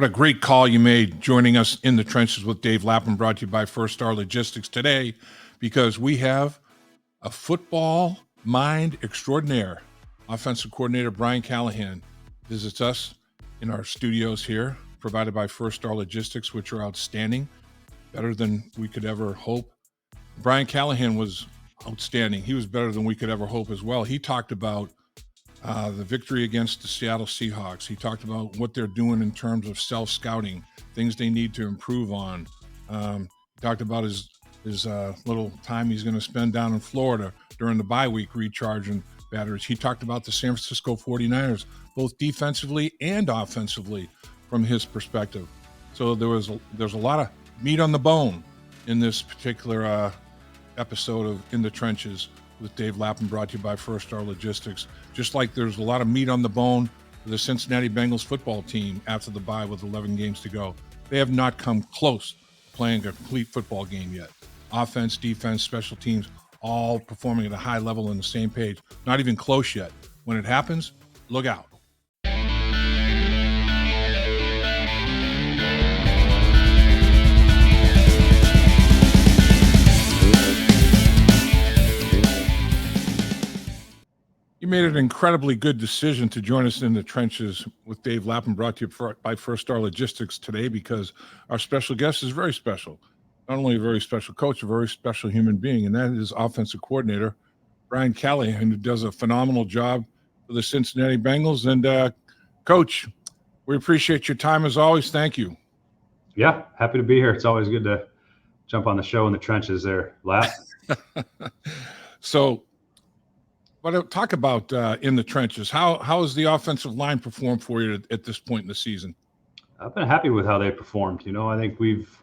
What a great call you made joining us in the trenches with Dave Lapham, brought to you by First Star Logistics today, because we have a football mind extraordinaire. Offensive coordinator Brian Callahan visits us in our studios here, provided by First Star Logistics, which are outstanding, better than we could ever hope. Brian Callahan was outstanding. He was better than we could ever hope as well. He talked about the victory against the Seattle Seahawks. He talked about what they're doing in terms of self-scouting, things they need to improve on. He talked about his little time he's going to spend down in Florida during the bye week recharging batteries. He talked about the San Francisco 49ers, both defensively and offensively from his perspective. So there's a lot of meat on the bone in this particular episode of In the Trenches with Dave Lapham, brought to you by First Star Logistics. Just like there's a lot of meat on the bone for the Cincinnati Bengals football team after the bye with 11 games to go. They have not come close to playing a complete football game yet. Offense, defense, special teams, all performing at a high level on the same page. Not even close yet. When it happens, look out. You made an incredibly good decision to join us in the trenches with Dave Lapham, brought to you by First Star Logistics today, because our special guest is very special. Not only a very special coach, a very special human being, and that is offensive coordinator Brian Callahan, who does a phenomenal job for the Cincinnati Bengals. And Coach, we appreciate your time as always. Thank you. Yeah, happy to be here. It's always good to jump on the show in the trenches there, Lap. So, but talk about in the trenches. How has the offensive line performed for you at this point in the season? I've been happy with how they performed. You know, I think we've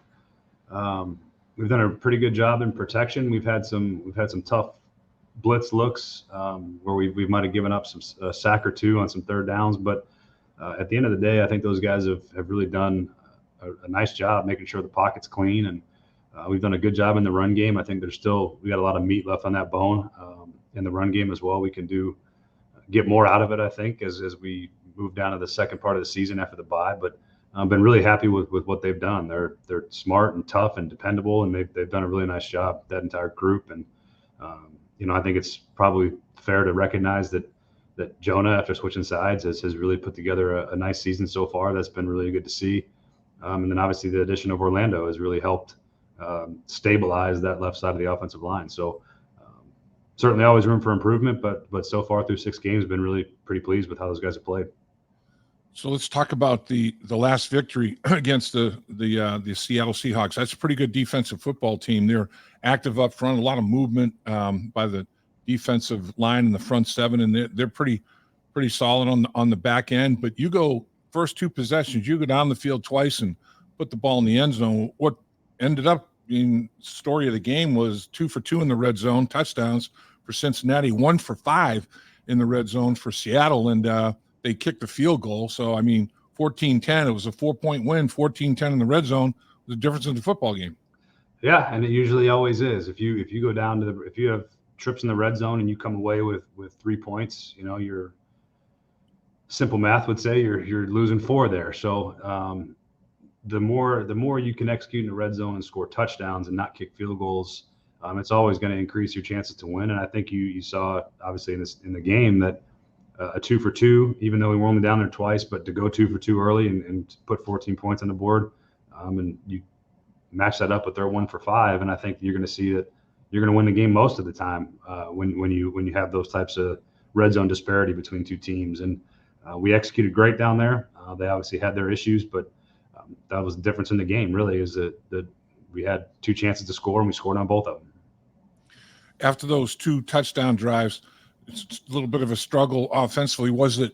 done a pretty good job in protection. We've had some tough blitz looks where we might have given up a sack or two on some third downs, but at the end of the day, I think those guys have really done a nice job making sure the pocket's clean, and we've done a good job in the run game. I think we got a lot of meat left on that bone in the run game as well. We can get more out of it, I think, as we move down to the second part of the season after the bye. But I've been really happy with what they've done. They're smart and tough and dependable, and they've done a really nice job, that entire group. And I think it's probably fair to recognize that Jonah, after switching sides, has really put together a nice season so far. That's been really good to see. And then obviously the addition of Orlando has really helped stabilize that left side of the offensive line. So certainly always room for improvement, but so far through 6 games, been really pretty pleased with how those guys have played. So let's talk about the last victory against the Seattle Seahawks. That's a pretty good defensive football team. They're active up front, a lot of movement by the defensive line in the front seven, and they're pretty solid on the back end. But you go first 2 possessions, you go down the field twice and put the ball in the end zone. What ended up being the story of the game was 2 for 2 in the red zone, touchdowns for Cincinnati, 1 for 5 in the red zone for Seattle, and they kicked a field goal. So, I mean, 14-10, it was a 4-point win. 14-10 in the red zone was the difference in the football game. Yeah, and it usually always is. If you go down to if you have trips in the red zone and you come away with 3 points, your simple math would say you're losing 4 there. So the more you can execute in the red zone and score touchdowns and not kick field goals, it's always going to increase your chances to win. And I think you saw obviously in the game that a 2 for 2, even though we were only down there twice, but to go 2 for 2 early and put 14 points on the board, and you match that up with their 1 for 5, and I think you're going to see that you're going to win the game most of the time when you have those types of red zone disparity between 2 teams. And we executed great down there. They obviously had their issues, but that was the difference in the game. Really, is that we had 2 chances to score and we scored on both of them. After those 2 touchdown drives, it's a little bit of a struggle offensively. Was it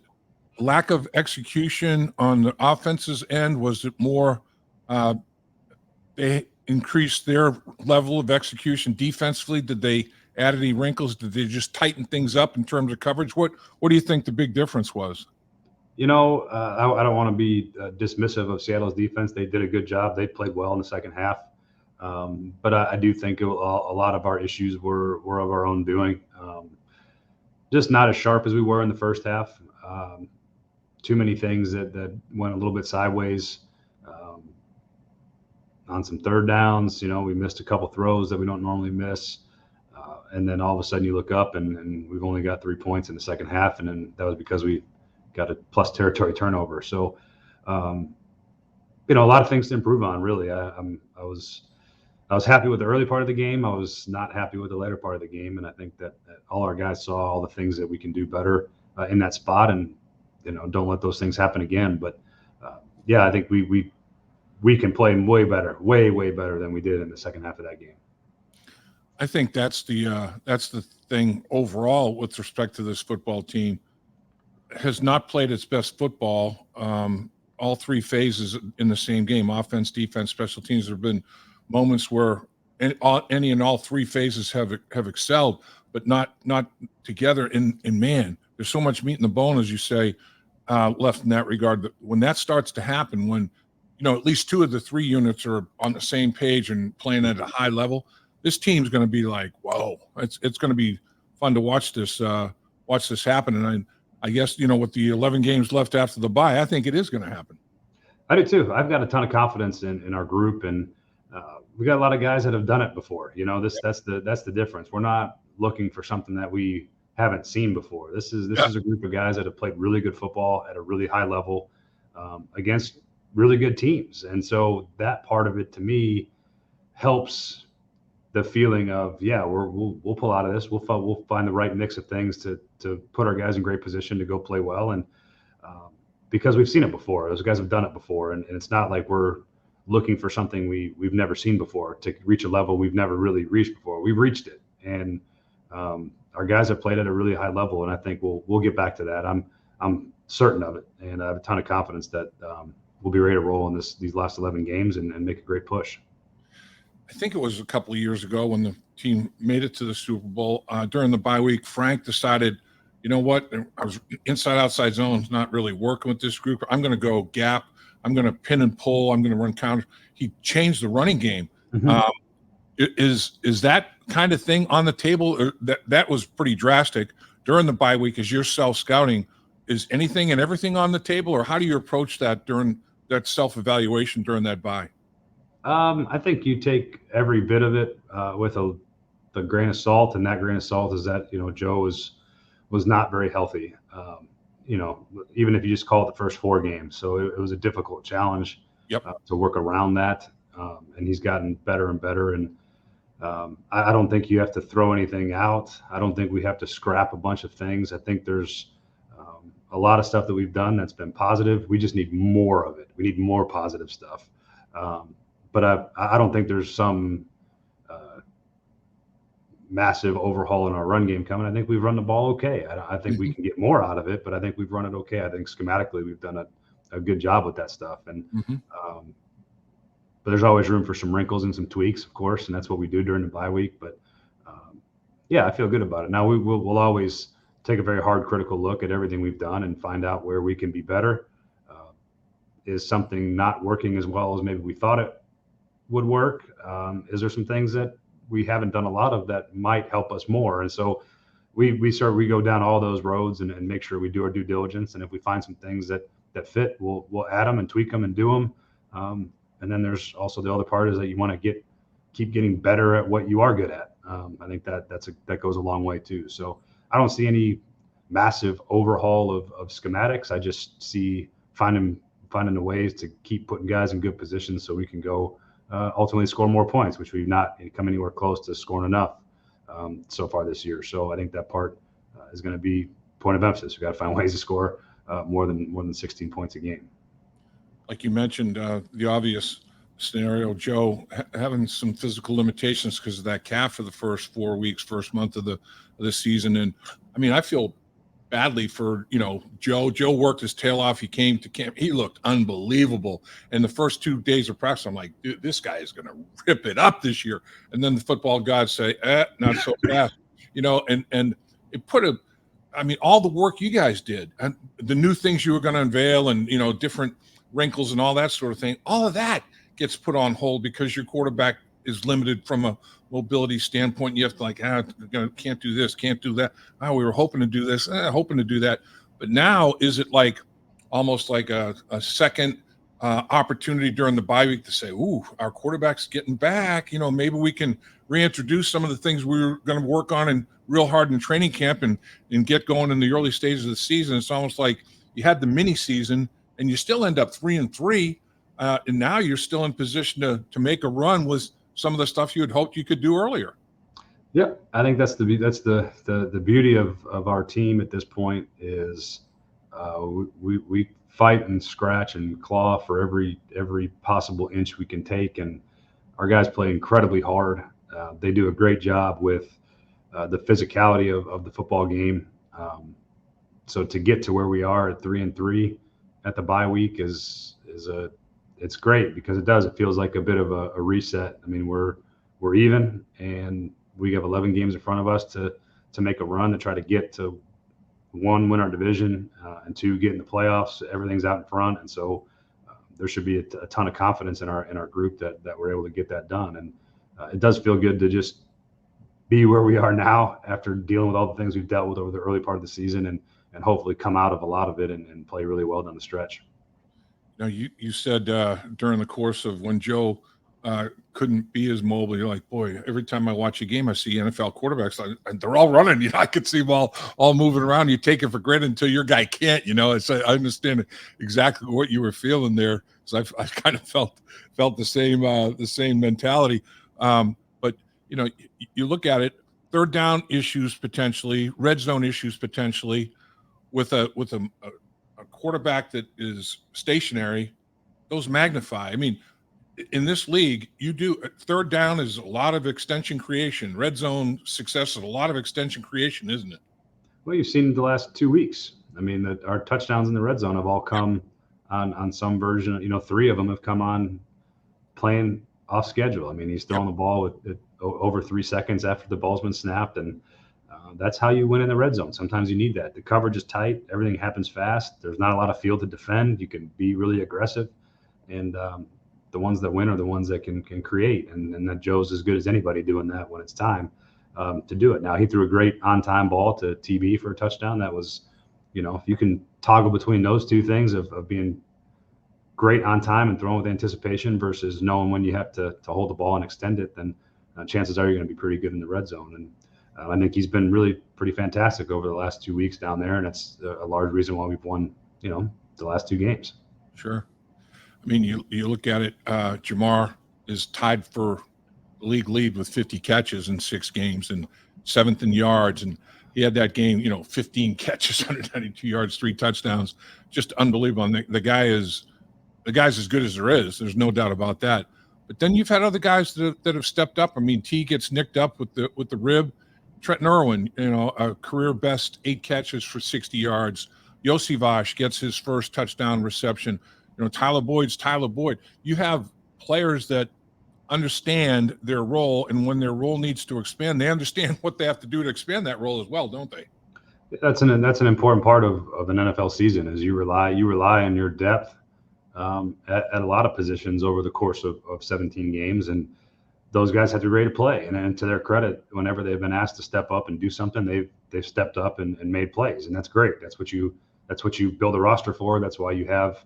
lack of execution on the offense's end? Was it more they increased their level of execution defensively? Did they add any wrinkles? Did they just tighten things up in terms of coverage? What do you think the big difference was? I don't want to be dismissive of Seattle's defense. They did a good job. They played well in the second half. But I do think a lot of our issues were of our own doing. Just not as sharp as we were in the first half. Too many things that went a little bit sideways. on some third downs. We missed a couple throws that we don't normally miss. And then all of a sudden you look up and we've only got 3 points in the second half. And then that was because we got a plus territory turnover. So, a lot of things to improve on, really. I was happy with the early part of the game. I was not happy with the later part of the game. And I think that all our guys saw all the things that we can do better in that spot. And, don't let those things happen again. But I think we can play way better, way better than we did in the second half of that game. I think that's the thing overall with respect to this football team. Has not played its best football all three phases in the same game: offense, defense, special teams. There have been moments where any and all three phases have excelled, but not together. In man, there's so much meat in the bone, as you say, left in that regard. That when that starts to happen, when at least two of the three units are on the same page and playing at a high level, this team's going to be like, whoa! It's going to be fun to watch this happen. And I guess with the 11 games left after the bye, I think it is going to happen. I do too. I've got a ton of confidence in our group, and we got a lot of guys that have done it before. That's the difference. We're not looking for something that we haven't seen before. This is a group of guys that have played really good football at a really high level against really good teams, and so that part of it to me helps the feeling of we'll pull out of this. We'll find the right mix of things to put our guys in great position to go play well, and because we've seen it before. Those guys have done it before, and it's not like we're looking for something we've never seen before to reach a level we've never really reached before. We've reached it, and our guys have played at a really high level, and I think we'll get back to that. I'm certain of it, and I have a ton of confidence that we'll be ready to roll in these last 11 games and make a great push. I think it was a couple of years ago when the team made it to the Super Bowl. During the bye week, Frank decided, you know what, I was inside-outside zones, not really working with this group. I'm going to go gap. I'm going to pin and pull. I'm going to run counter. He changed the running game. Mm-hmm. Is that kind of thing on the table? Or that was pretty drastic during the bye week as you're self-scouting. Is anything and everything on the table, or how do you approach that during that self-evaluation during that bye? I think you take every bit of it with a grain of salt, and that grain of salt is that Joe was not very healthy. Even if you just call it the first 4 games, so it was a difficult challenge. Yep. To work around that, and he's gotten better and better. And I don't think you have to throw anything out. I don't think we have to scrap a bunch of things. I think there's a lot of stuff that we've done that's been positive. We just need more of it. We need more positive stuff. But I don't think there's some massive overhaul in our run game coming. I think we've run the ball okay. I think we can get more out of it, but I think we've run it okay. I think schematically we've done a good job with that stuff. And but there's always room for some wrinkles and some tweaks, of course, and that's what we do during the bye week. But I feel good about it. Now we'll always take a very hard critical look at everything we've done and find out where we can be better. Is something not working as well as maybe we thought it would work? Is there some things that we haven't done a lot of that might help us more? And so we go down all those roads and make sure we do our due diligence. And if we find some things that fit, we'll add them and tweak them and do them. And then there's also the other part is that you want to keep getting better at what you are good at. I think that goes a long way too. So I don't see any massive overhaul of schematics. I just see finding the ways to keep putting guys in good positions so we can go ultimately score more points, which we've not come anywhere close to scoring enough so far this year. So I think that part is going to be point of emphasis. We've got to find ways to score more than 16 points a game. Like you mentioned, the obvious scenario, Joe having some physical limitations because of that calf for the first 4 weeks, first month of the season. And I mean, I feel badly for Joe. Joe worked his tail off. He came to camp. He looked unbelievable. And the first 2 days of practice, I'm like, dude, this guy is going to rip it up this year. And then the football gods say, not so fast. And it put all the work you guys did and the new things you were going to unveil and different wrinkles and all that sort of thing. All of that gets put on hold because your quarterback is limited from a mobility standpoint. You have to can't do this, can't do that. We were hoping to do this, hoping to do that. But now is it like almost like a second opportunity during the bye week to say, "Ooh, our quarterback's getting back. Maybe we can reintroduce some of the things we were going to work on and real hard in training camp and get going in the early stages of the season." It's almost like you had the mini season and you still end up 3-3, and now you're still in position to make a run with some of the stuff you had hoped you could do earlier. Yeah, I think that's the beauty of our team at this point is we fight and scratch and claw for every possible inch we can take, and our guys play incredibly hard. They do a great job with the physicality of the football game. So to get to where we are at 3-3 at the bye week it's great because it feels like a bit of a reset. I mean, we're even, and we have 11 games in front of us to make a run to try to get to, one, win our division, and two, get in the playoffs. Everything's out in front, and so there should be a ton of confidence in our group that we're able to get that done. And it does feel good to just be where we are now after dealing with all the things we've dealt with over the early part of the season, and hopefully come out of a lot of it and play really well down the stretch. You said during the course of when Joe couldn't be as mobile, you're like, boy, every time I watch a game, I see NFL quarterbacks, and they're all running. I could see them all moving around. You take it for granted until your guy can't. I understand exactly what you were feeling there, because I kind of felt the same mentality. But you look at it, third down issues potentially, red zone issues potentially, with a quarterback that is stationary, those magnify. I mean, in this league, you do third down is a lot of extension creation. Red zone success is a lot of extension creation, isn't it? Well, you've seen the last 2 weeks. I mean, our touchdowns in the red zone have all come on some version. 3 of them have come on playing off schedule. I mean, he's throwing the ball with over 3 seconds after the ball's been snapped, and that's how you win in the red zone. Sometimes you need that. The coverage is tight. Everything happens fast. There's not a lot of field to defend. You can be really aggressive, and the ones that win are the ones that can create. And that Joe's as good as anybody doing that when it's time to do it. Now, he threw a great on-time ball to TB for a touchdown. That was, if you can toggle between those two things of being great on time and throwing with anticipation versus knowing when you have to hold the ball and extend it, then chances are you're going to be pretty good in the red zone. And I think he's been really pretty fantastic over the last 2 weeks down there, and that's a large reason why we've won, the last 2 games. Sure. I mean, you look at it, Jamar is tied for the league lead with 50 catches in 6 games and 7th in yards. And he had that game, 15 catches, 192 yards, 3 touchdowns, just unbelievable. And the guy's as good as there is. There's no doubt about that. But then you've had other guys that have stepped up. I mean, T gets nicked up with the rib. Trenton Irwin, a career best 8 catches for 60 yards. Yosivas gets his first touchdown reception. Tyler Boyd's Tyler Boyd. You have players that understand their role, and when their role needs to expand, they understand what they have to do to expand that role as well, don't they? That's an important part of an NFL season is you rely on your depth at a lot of positions over the course of 17 games, and those guys have to be ready to play. And to their credit, whenever they've been asked to step up and do something, they've stepped up and made plays, and that's great. That's what you build a roster for. That's why you have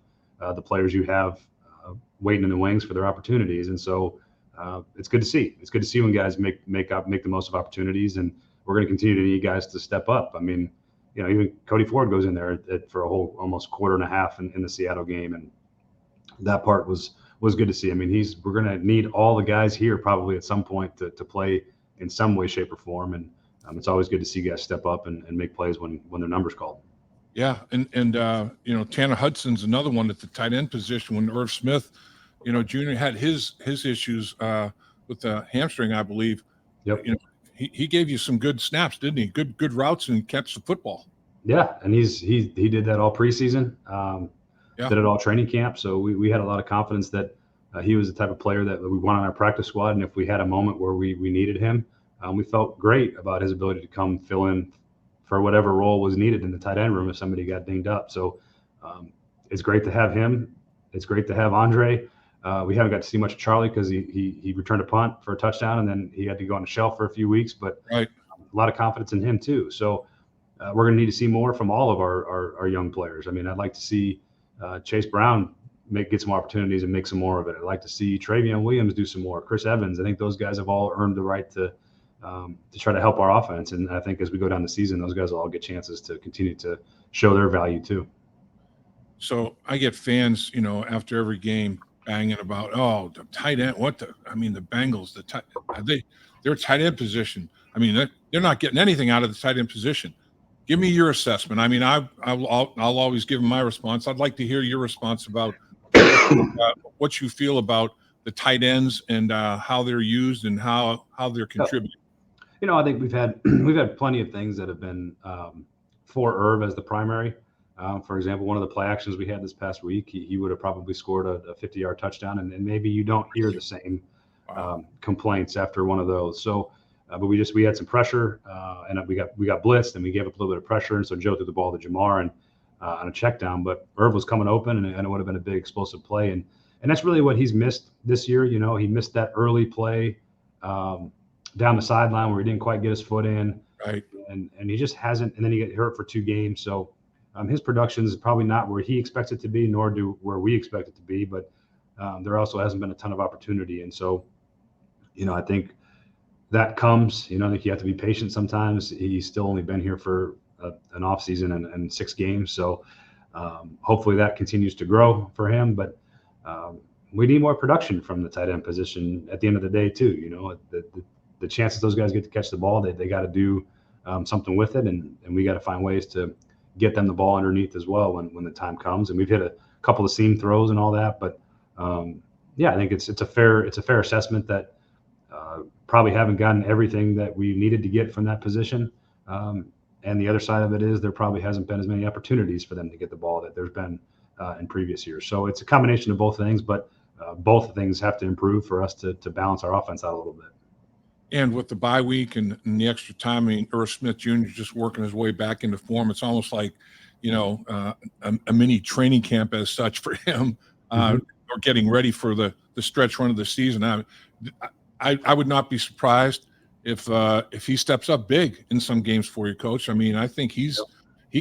the players you have waiting in the wings for their opportunities. And so it's good to see. It's good to see when guys make the most of opportunities, and we're going to continue to need guys to step up. I mean, even Cody Ford goes in there for a whole almost quarter and a half in the Seattle game, and that part was good to see. I mean, we're going to need all the guys here probably at some point to play in some way, shape, or form, and it's always good to see guys step up and make plays when their number's called. Yeah, and Tanner Hudson's another one at the tight end position. When Irv Smith, Jr. had his issues with the hamstring, I believe. Yep. He gave you some good snaps, didn't he? Good routes and catch the football. Yeah, and he did that all preseason. Did it all training camp. So we had a lot of confidence that he was the type of player that we want on our practice squad. And if we had a moment where we needed him, we felt great about his ability to come fill in for whatever role was needed in the tight end room if somebody got dinged up. So it's great to have him. It's great to have Andre. We haven't got to see much of Charlie because he returned a punt for a touchdown, and then he had to go on the shelf for a few weeks. But right. A lot of confidence in him too. So we're going to need to see more from all of our young players. I mean, I'd like to see Chase Brown get some opportunities and make some more of it. I'd like to see Travion Williams do some more. Chris Evans. I think those guys have all earned the right to try to help our offense. And I think as we go down the season, those guys will all get chances to continue to show their value too. So I get fans, after every game banging about, oh, the tight end. The Bengals, their tight end position. I mean, they're not getting anything out of the tight end position. Give me your assessment. I mean, I'll always give them my response. I'd like to hear your response about what you feel about the tight ends and how they're used and how they're contributing. I think we've had plenty of things that have been for Irv as the primary. For example, one of the play actions we had this past week, he would have probably scored a 50-yard touchdown, and maybe you don't hear the same complaints after one of those. So, but we had some pressure, and we got blitzed, and we gave up a little bit of pressure, and so Joe threw the ball to Jamar and on a check down, but Irv was coming open, and it would have been a big explosive play, and that's really what he's missed this year. He missed that early play down the sideline where he didn't quite get his foot in, right? And he just hasn't, and then he got hurt for 2 games, so. His production is probably not where he expects it to be, nor where we expect it to be. But there also hasn't been a ton of opportunity, and so, I think that comes. I think you have to be patient sometimes. He's still only been here for an off season and 6 games, so hopefully that continues to grow for him. But we need more production from the tight end position at the end of the day too. The chances those guys get to catch the ball, they got to do something with it, and we got to find ways to get them the ball underneath as well when the time comes. And we've hit a couple of seam throws and all that, but I think it's a fair assessment that probably haven't gotten everything that we needed to get from that position. And the other side of it is there probably hasn't been as many opportunities for them to get the ball that there's been in previous years. So it's a combination of both things, but both things have to improve for us to balance our offense out a little bit. And with the bye week and the extra time, Irv Smith Jr. just working his way back into form. It's almost like, a mini training camp as such for him, or getting ready for the stretch run of the season. I would not be surprised if he steps up big in some games for you, Coach. I mean, I think he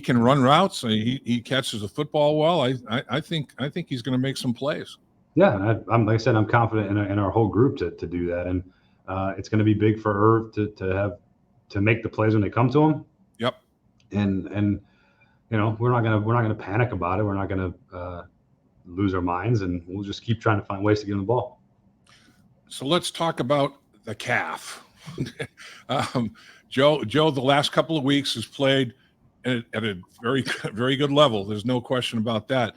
can run routes. He catches the football well. I think he's going to make some plays. Yeah, I'm like I said, I'm confident in our whole group to do that, and it's going to be big for Irv to make the plays when they come to him. Yep. And we're not gonna panic about it. We're not gonna lose our minds, and we'll just keep trying to find ways to get him the ball. So let's talk about the calf. Joe, the last couple of weeks has played at a very, very good level. There's no question about that.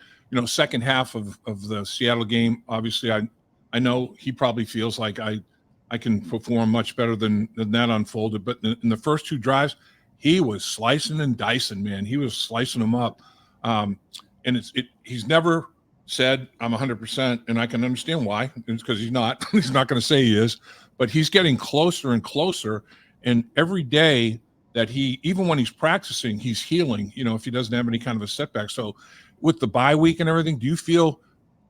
Second half of the Seattle game, obviously, I know he probably feels like I can perform much better than that unfolded. But in the first 2 drives, he was slicing and dicing, man. He was slicing them up. And he's never said, I'm 100%, and I can understand why. It's because he's not. He's not going to say he is. But he's getting closer and closer. And every day that even when he's practicing, he's healing, if he doesn't have any kind of a setback. So with the bye week and everything, do you feel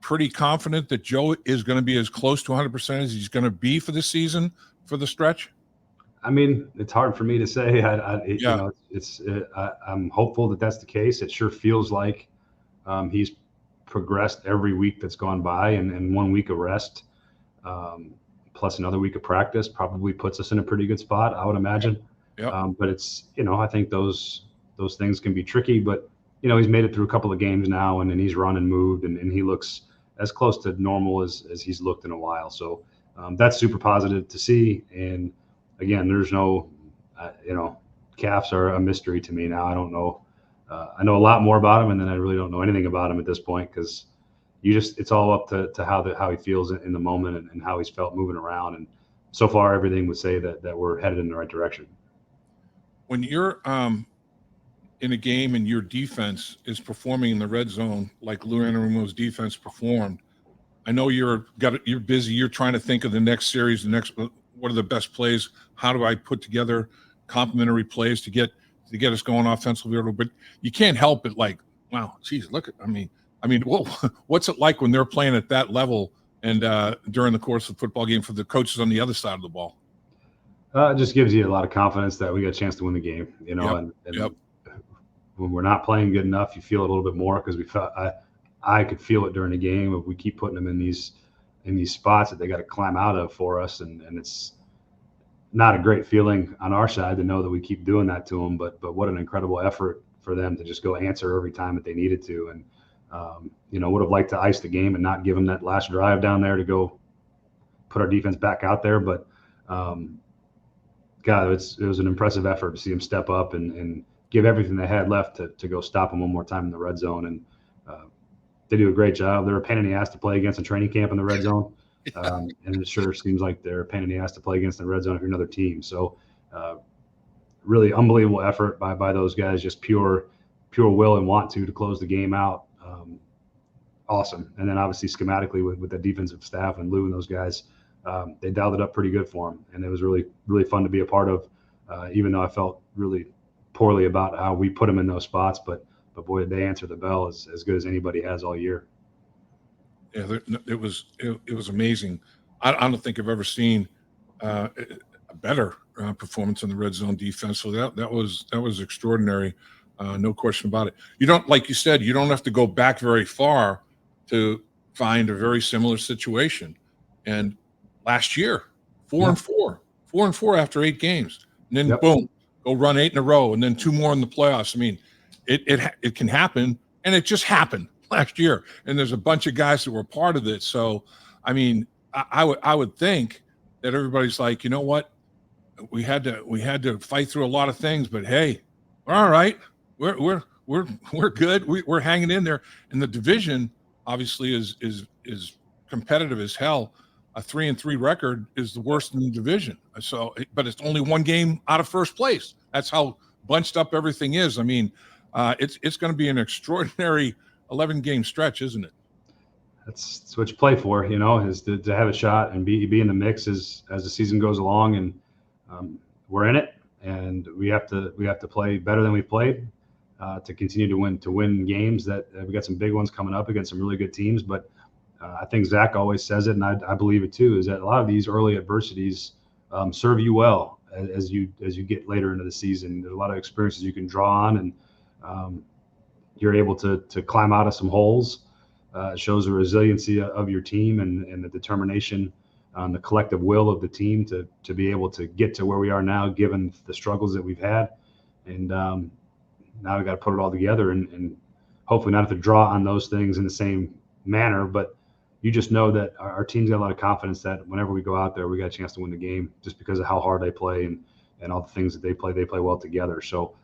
pretty confident that Joe is going to be as close to 100% as he's going to be for the season, for the stretch? I mean, it's hard for me to say. I'm hopeful that that's the case. It sure feels like he's progressed every week that's gone by, and 1 week of rest plus another week of practice probably puts us in a pretty good spot, I would imagine. Yep. But it's, I think those things can be tricky, but he's made it through a couple of games now, and he's run and moved, and he looks as close to normal as he's looked in a while. So that's super positive to see. And again, there's no, calves are a mystery to me now. I don't know. I know a lot more about him, and then I really don't know anything about him at this point, because it's all up to how he feels in the moment and how he's felt moving around. And so far, everything would say that we're headed in the right direction. When you're in a game and your defense is performing in the red zone like Lou Anarumo's defense performed, I know you're busy. You're trying to think of the next series, what are the best plays? How do I put together complementary plays to get us going offensively? But you can't help it. Like, wow, geez, look. What's it like when they're playing at that level and during the course of the football game for the coaches on the other side of the ball? It just gives you a lot of confidence that we got a chance to win the game. Yep. And when we're not playing good enough, you feel a little bit more, because I could feel it during the game. If we keep putting them in these spots that they got to climb out of for us, and it's not a great feeling on our side to know that we keep doing that to them. But what an incredible effort for them to just go answer every time that they needed to. And would have liked to ice the game and not give them that last drive down there to go put our defense back out there. But God, it was an impressive effort to see them step up and give everything they had left to go stop them one more time in the red zone. And they do a great job. They're a pain in the ass to play against in training camp in the red zone. And it sure seems like they're a pain in the ass to play against in the red zone if you're another team. So really unbelievable effort by those guys, just pure will and want to close the game out. Awesome. And then obviously schematically with the defensive staff and Lou and those guys, they dialed it up pretty good for them. And it was really, really fun to be a part of, even though I felt really poorly about how we put them in those spots. But boy, did they answer the bell as good as anybody has all year. Yeah, it was amazing. I don't think I've ever seen a better performance in the red zone defense. So that was extraordinary, no question about it. You don't, like you said, you don't have to go back very far to find a very similar situation. And last year, 4-4 after 8 games, and then boom, go run 8 in a row, and then 2 more in the playoffs. I mean, it can happen, and it just happened last year. And there's a bunch of guys that were part of it. So, I mean, I would think that everybody's like, you know what, we had to fight through a lot of things, but hey, we're all right. We're good. We're hanging in there. And the division obviously is competitive as hell. A 3-3 record is the worst in the division. So, but it's only 1 game out of first place. That's how bunched up everything is. I mean, it's going to be an extraordinary 11-game stretch, isn't it? That's what you play for, is to have a shot and be in the mix as the season goes along. And we're in it, and we have to play better than we played to continue to win games. That we got some big ones coming up against some really good teams. But I think Zach always says it, and I believe it too, is that a lot of these early adversities serve you well as you get later into the season. There's a lot of experiences you can draw on, and you're able to climb out of some holes. It shows the resiliency of your team and the determination, the collective will of the team to be able to get to where we are now, given the struggles that we've had. And now we got to put it all together and hopefully not have to draw on those things in the same manner, but you just know that our team's got a lot of confidence that whenever we go out there, we got a chance to win the game just because of how hard they play and all the things that they play well together. So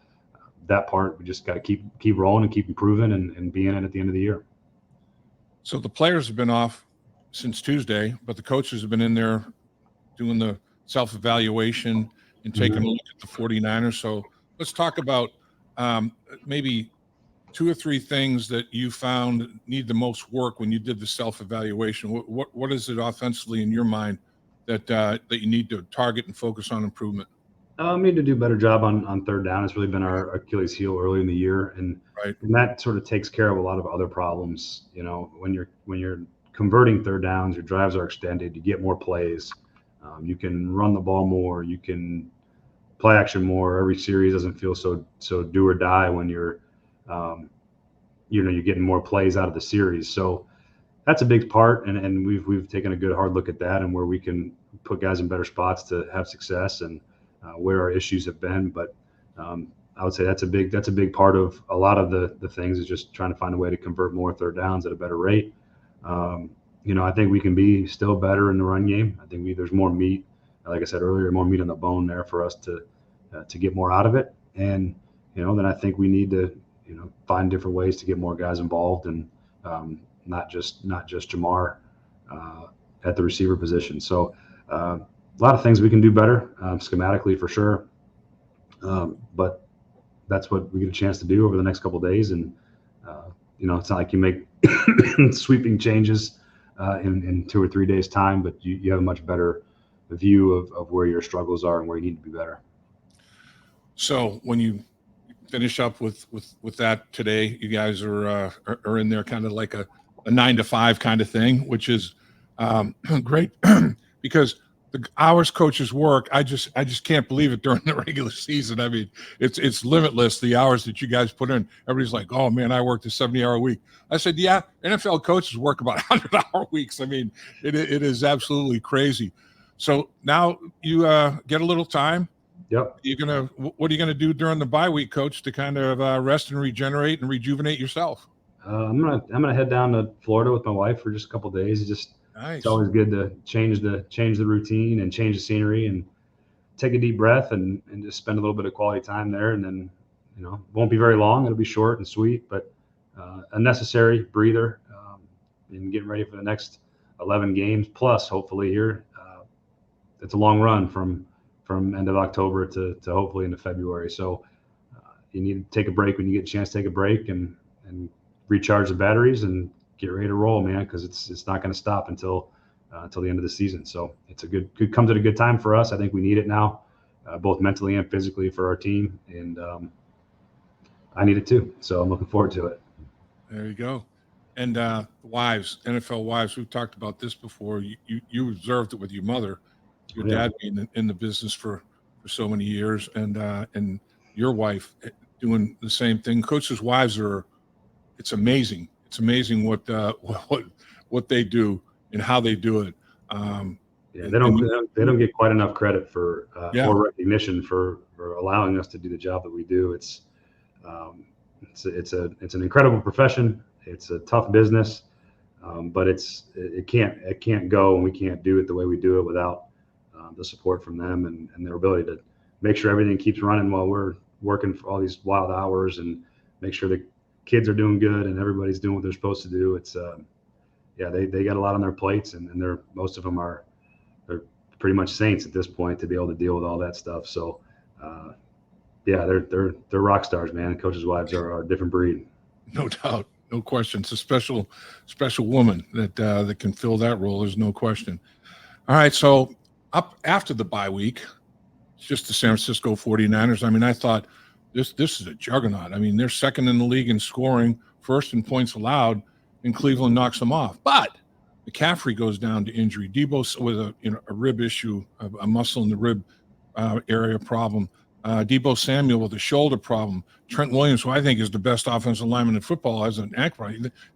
that part, we just got to keep rolling and keep improving and be in it at the end of the year. So the players have been off since Tuesday, but the coaches have been in there doing the self-evaluation and taking a look at the 49ers. So let's talk about maybe 2 or 3 things that you found need the most work when you did the self-evaluation. What is it offensively in your mind that you need to target and focus on improvement? We need to do a better job on third down. It's really been our Achilles heel early in the year, and that sort of takes care of a lot of other problems. When you're converting third downs, your drives are extended. You get more plays. You can run the ball more. You can play action more. Every series doesn't feel so do or die when you're getting more plays out of the series. So that's a big part, and we've taken a good hard look at that and where we can put guys in better spots to have success and where our issues have been. But I would say that's a big part of a lot of the things is just trying to find a way to convert more third downs at a better rate. I think we can be still better in the run game. I think there's more meat, like I said earlier, more meat on the bone there for us to get more out of it. And then I think we need to find different ways to get more guys involved and not just Jamar at the receiver position. So a lot of things we can do better schematically for sure. But that's what we get a chance to do over the next couple of days. And, it's not like you make sweeping changes in 2 or 3 days time, but you have a much better view of where your struggles are and where you need to be better. So when you finish up with that today, you guys are in there kind of like a 9 to 5 kind of thing, which is great because the hours coaches work, I just can't believe it during the regular season. I mean, it's limitless, the hours that you guys put in. Everybody's like, oh man, I worked a 70-hour week. I said, yeah, NFL coaches work about 100-hour weeks. I mean, it is absolutely crazy. So now you get a little time. Yep. What are you gonna do during the bye week, Coach, to kind of rest and regenerate and rejuvenate yourself? I'm gonna head down to Florida with my wife for just a couple of days. Nice. It's always good to change the routine and change the scenery and take a deep breath and just spend a little bit of quality time there. And then, it won't be very long. It'll be short and sweet, but a necessary breather in getting ready for the next 11 games plus, hopefully here. It's a long run from end of October to hopefully into February. So you need to take a break when you get a chance to take a break and recharge the batteries and get ready to roll, man, because it's not going to stop until the end of the season. So it's comes at a good time for us. I think we need it now, both mentally and physically for our team, and I need it too. So I'm looking forward to it. There you go. And wives, NFL wives, we've talked about this before. You observed it with your mother, your dad being in the business for so many years, and your wife doing the same thing. Coaches' wives it's amazing. It's amazing what they do and how they do it. They don't get quite enough credit for or recognition for allowing us to do the job that we do. It's an incredible profession. It's a tough business, but it can't go, and we can't do it the way we do it without the support from them and their ability to make sure everything keeps running while we're working for all these wild hours and make sure the kids are doing good and everybody's doing what they're supposed to do. It's they got a lot on their plates, and most of them they're pretty much saints at this point to be able to deal with all that stuff. So they're rock stars, man. Coaches' wives are a different breed. No doubt, no question. It's a special woman that can fill that role. There's no question. All right, so up after the bye week, it's just the San Francisco 49ers. I mean, I thought this is a juggernaut. I mean, they're second in the league in scoring, first in points allowed, and Cleveland knocks them off. But McCaffrey goes down to injury. Debo with a rib issue, a muscle in the rib area problem. Debo Samuel with a shoulder problem. Trent Williams, who I think is the best offensive lineman in football, has an ankle.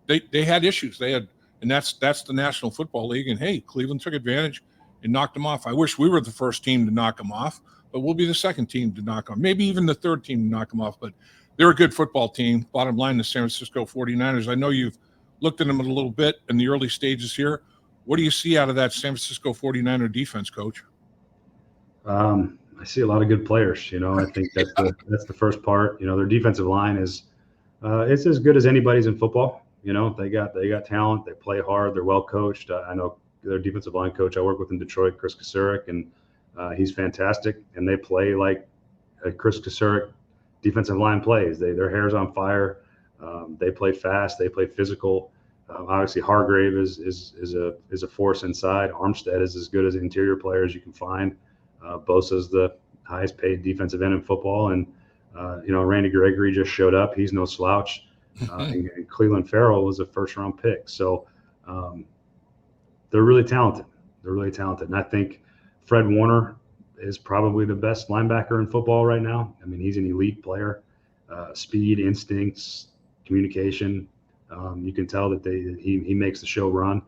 They had issues. And that's the National Football League. And hey, Cleveland took advantage and knocked them off. I wish we were the first team to knock them off, but we'll be the second team to knock them, maybe even the third team to knock them off. But they're a good football team. Bottom line, the San Francisco 49ers. I know you've looked at them a little bit in the early stages here. What do you see out of that San Francisco 49er defense, Coach? I see a lot of good players. I think that's the first part. Their defensive line is it's as good as anybody's in football. They got talent. They play hard. They're well coached. I know their defensive line coach I work with in Detroit, Chris Kasurik, and he's fantastic. And they play like a Chris Kasurik defensive line plays. Their hair's on fire. They play fast. They play physical. Obviously, Hargrave is a force inside. Armstead is as good as an interior player as you can find. Bosa's the highest paid defensive end in football, and Randy Gregory just showed up. He's no slouch. And Cleveland Farrell was a first-round pick. So they're really talented. And I think Fred Warner is probably the best linebacker in football right now. I mean, he's an elite player. Speed, instincts, communication. You can tell that he makes the show run.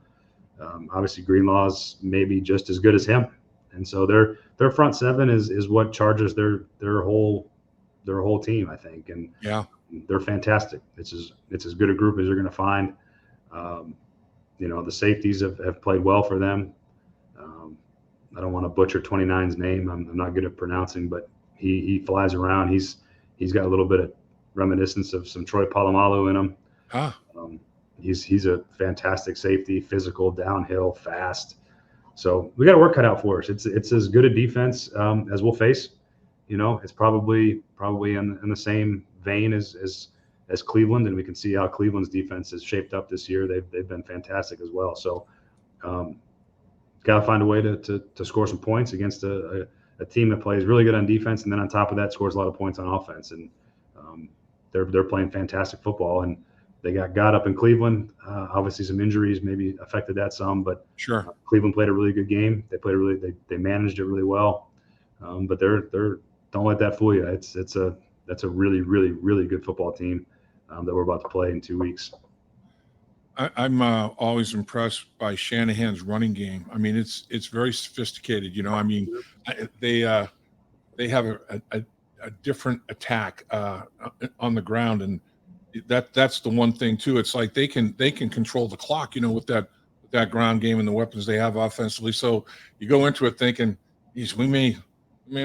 Obviously, Greenlaw's maybe just as good as him. And so their front seven is what charges their whole team, I think. And they're fantastic. It's as good a group as you're going to find. The safeties have played well for them. I don't want to butcher 29's name. I'm not good at pronouncing, but he flies around. He's got a little bit of reminiscence of some Troy Polamalu in him. He's a fantastic safety, physical, downhill, fast. So we got a work cut out for us. It's as good a defense as we'll face. It's probably in the same vein as Cleveland, and we can see how Cleveland's defense has shaped up this year. They've been fantastic as well. So got to find a way to score some points against a team that plays really good on defense, and then on top of that scores a lot of points on offense. And they're playing fantastic football, and They got up in Cleveland. Obviously, some injuries maybe affected that some, but Sure. Cleveland played a really good game. They managed it really well. But don't let that fool you. That's a really, really, really good football team that we're about to play in 2 weeks. I'm always impressed by Shanahan's running game. I mean, it's very sophisticated. I mean, they have a different attack on the ground, and that's the one thing too. It's like they can control the clock, with that ground game and the weapons they have offensively. So you go into it thinking, geez, we may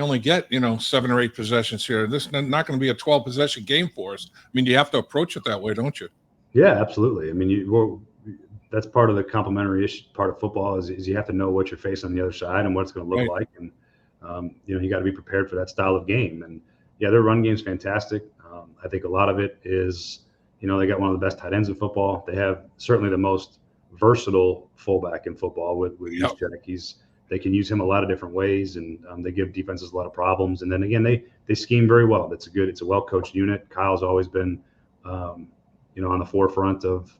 only get 7 or 8 possessions here. This is not going to be a 12 possession game for us. I mean, you have to approach it that way, don't you? Yeah, absolutely. I mean, that's part of the complementary part of football is you have to know what you're facing on the other side and what it's going to look like, and you got to be prepared for that style of game. And yeah, their run game's fantastic. I think a lot of it is, they got one of the best tight ends in football. They have certainly the most versatile fullback in football with Juszczyk. They can use him a lot of different ways, and they give defenses a lot of problems. And then again, they scheme very well. It's a well coached unit. Kyle's always been on the forefront of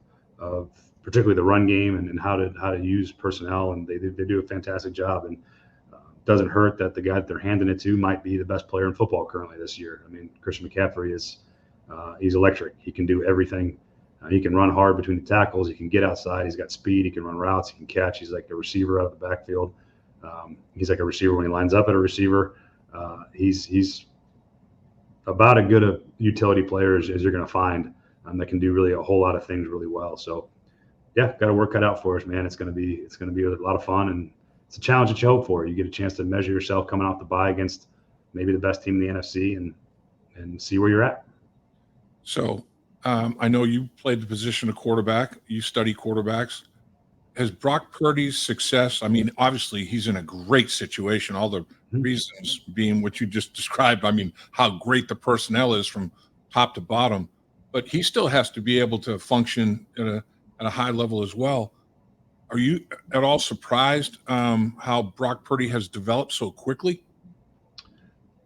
particularly the run game and how to use personnel, and they do a fantastic job. And doesn't hurt that the guy that they're handing it to might be the best player in football currently this year. I mean, Christian McCaffrey he's electric. He can do everything. He can run hard between the tackles. He can get outside. He's got speed. He can run routes. He can catch. He's like a receiver out of the backfield. He's like a receiver when he lines up at a receiver. He's about as good a utility player as you're going to find. That can do really a whole lot of things really well. So, yeah, got to work cut out for us, man. It's going to be a lot of fun, and it's a challenge that you hope for. You get a chance to measure yourself coming off the bye against maybe the best team in the NFC and see where you're at. So, I know you played the position of quarterback. You study quarterbacks. Has Brock Purdy's success? I mean, obviously he's in a great situation. All the reasons being what you just described. I mean, how great the personnel is from top to bottom. But he still has to be able to function at a high level as well. Are you at all surprised how Brock Purdy has developed so quickly?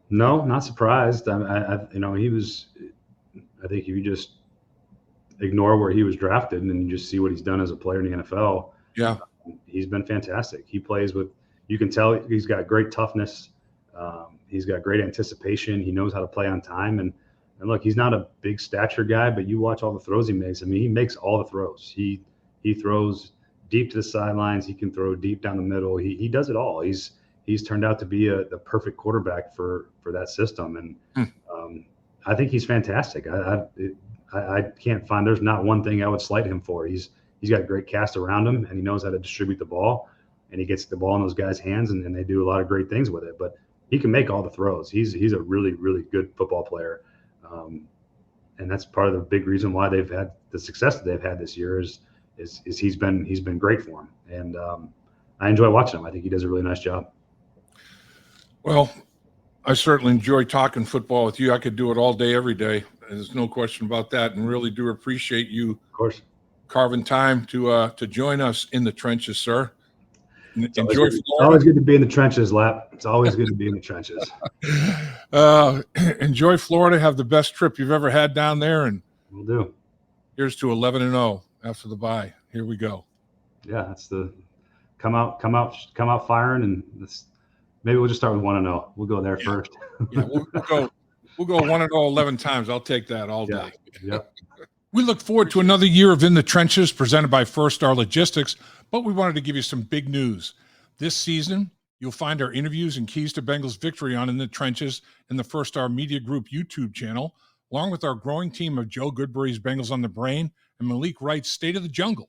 No, not surprised. He was. I think if you just ignore where he was drafted and you just see what he's done as a player in the NFL, he's been fantastic. He plays with. You can tell he's got great toughness. He's got great anticipation. He knows how to play on time and look, he's not a big stature guy, but you watch all the throws he makes. I mean, he makes all the throws. He throws deep to the sidelines. He can throw deep down the middle. He does it all. He's turned out to be the perfect quarterback for that system. And I think he's fantastic. I can't find, there's not one thing I would slight him for. He's got a great cast around him, and he knows how to distribute the ball, and he gets the ball in those guys' hands, and they do a lot of great things with it. But he can make all the throws. He's a really, really good football player. And that's part of the big reason why they've had the success that they've had this year is he's been great for him. And I enjoy watching him. I think he does a really nice job. Well, I certainly enjoy talking football with you. I could do it all day, every day. There's no question about that, and really do appreciate you, of course, carving time to join us in the trenches, sir. It's always good to be in the trenches, Lap. It's always good to be in the trenches. Enjoy Florida. Have the best trip you've ever had down there, and we'll do. Here's to 11-0 after the bye. Here we go. Yeah, that's the come out firing, and maybe we'll just start with 1-0. We'll go there first. Yeah, we'll go 1-0 11 times. I'll take that all day. Yep. We look forward to another year of In the Trenches presented by First Star Logistics, but we wanted to give you some big news. This season, you'll find our interviews and keys to Bengals victory on In the Trenches in the First Star Media Group YouTube channel, along with our growing team of Joe Goodberry's Bengals on the Brain and Malik Wright's State of the Jungle.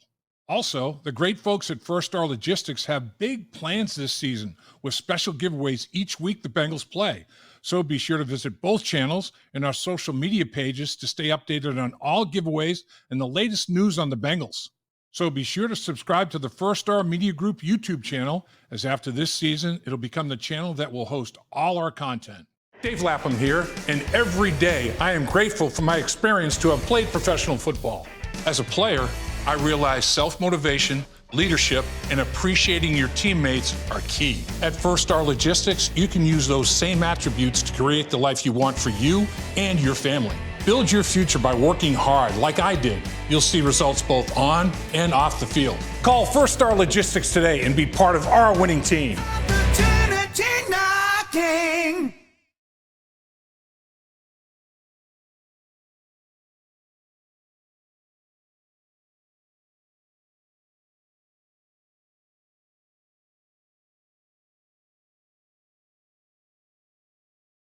Also, the great folks at First Star Logistics have big plans this season with special giveaways each week the Bengals play. So be sure to visit both channels and our social media pages to stay updated on all giveaways and the latest news on the Bengals. So be sure to subscribe to the First Star Media Group YouTube channel, as after this season, it'll become the channel that will host all our content. Dave Lapham here, and every day I am grateful for my experience to have played professional football. As a player, I realize self-motivation, leadership, and appreciating your teammates are key. At First Star Logistics, you can use those same attributes to create the life you want for you and your family. Build your future by working hard like I did. You'll see results both on and off the field. Call First Star Logistics today and be part of our winning team. Opportunity knocking.